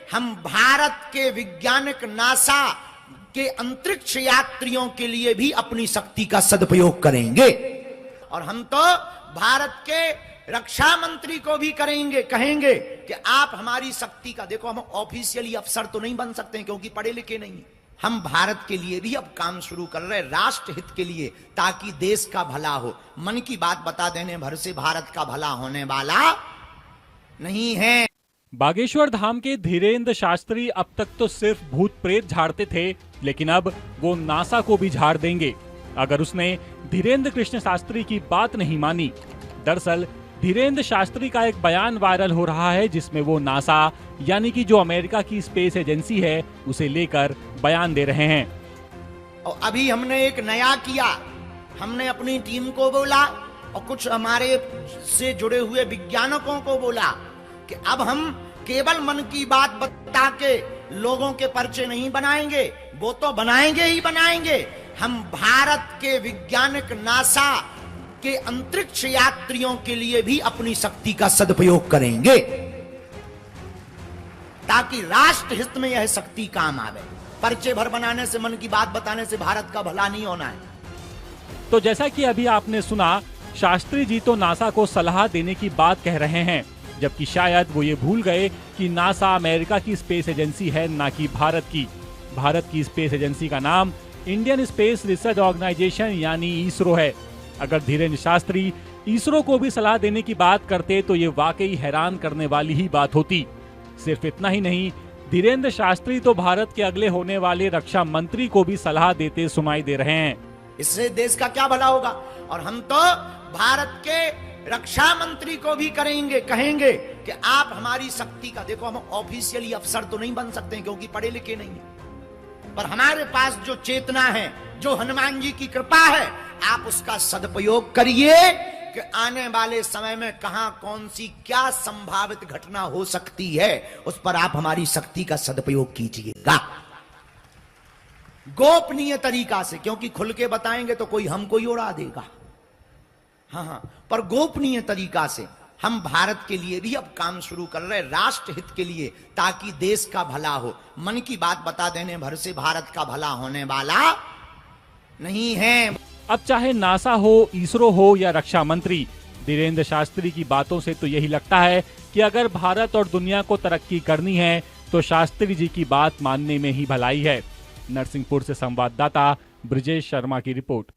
हम भारत के वैज्ञानिक नासा के अंतरिक्ष यात्रियों के लिए भी अपनी शक्ति का सदुपयोग करेंगे। और हम तो भारत के रक्षा मंत्री को भी कहेंगे कि आप हमारी शक्ति का, देखो हम ऑफिशियली अफसर तो नहीं बन सकते हैं क्योंकि पढ़े लिखे नहीं हैं, हम भारत के लिए भी अब काम शुरू कर रहे हैं, राष्ट्र हित के लिए, ताकि देश का भला हो। मन की बात बता देने भर से भारत का भला होने वाला नहीं है। बागेश्वर धाम के धीरेन्द्र शास्त्री अब तक तो सिर्फ भूत प्रेत झाड़ते थे, लेकिन अब वो नासा को भी झाड़ देंगे अगर उसने धीरेन्द्र कृष्ण शास्त्री की बात नहीं मानी। दरअसल धीरेन्द्र शास्त्री का एक बयान वायरल हो रहा है जिसमें वो नासा यानी कि जो अमेरिका की स्पेस एजेंसी है उसे लेकर बयान दे रहे हैं। और अभी हमने एक नया किया, हमने अपनी टीम को बोला और कुछ हमारे से जुड़े हुए वैज्ञानिकों को बोला कि अब हम केवल मन की बात बता के लोगों के पर्चे नहीं बनाएंगे, वो तो बनाएंगे ही बनाएंगे। हम भारत के वैज्ञानिक नासा के अंतरिक्ष यात्रियों के लिए भी अपनी शक्ति का सदुपयोग करेंगे, ताकि राष्ट्र हित में यह शक्ति काम आवे। पर्चे भर बनाने से, मन की बात बताने से भारत का भला नहीं होना है। तो जैसा कि अभी आपने सुना, शास्त्री जी तो नासा को सलाह देने की बात कह रहे हैं, जबकि शायद वो ये भूल गए कि नासा अमेरिका की स्पेस एजेंसी है, ना कि भारत की। भारत की स्पेस एजेंसी का नाम इंडियन स्पेस रिसर्च ऑर्गेनाइजेशन यानी इसरो है। अगर धीरेन्द्र शास्त्री इसरो को भी सलाह देने की बात करते तो ये वाकई हैरान करने वाली ही बात होती। सिर्फ इतना ही नहीं, धीरेन्द्र शास्त्री तो भारत के अगले होने वाले रक्षा मंत्री को भी सलाह देते सुनाई दे रहे हैं। इससे देश का क्या भला होगा। और हम तो भारत के रक्षा मंत्री को भी कहेंगे कि आप हमारी शक्ति का, देखो हम ऑफिशियली अफसर तो नहीं बन सकते हैं क्योंकि पढ़े लिखे नहीं हैं, पर हमारे पास जो चेतना है, जो हनुमान जी की कृपा है, आप उसका सदुपयोग करिए कि आने वाले समय में कहां कौन सी क्या संभावित घटना हो सकती है, उस पर आप हमारी शक्ति का सदुपयोग कीजिएगा गोपनीय तरीका से, क्योंकि खुल के बताएंगे तो कोई हमको ही उड़ा देगा। हाँ, पर गोपनीय तरीका से हम भारत के लिए भी अब काम शुरू कर रहे हैं, राष्ट्र हित के लिए, ताकि देश का भला हो। मन की बात बता देने भर से भारत का भला होने वाला नहीं है। अब चाहे नासा हो, इसरो हो या रक्षा मंत्री, धीरेन्द्र शास्त्री की बातों से तो यही लगता है कि अगर भारत और दुनिया को तरक्की करनी है तो शास्त्री जी की बात मानने में ही भलाई है। नरसिंहपुर से संवाददाता ब्रिजेश शर्मा की रिपोर्ट।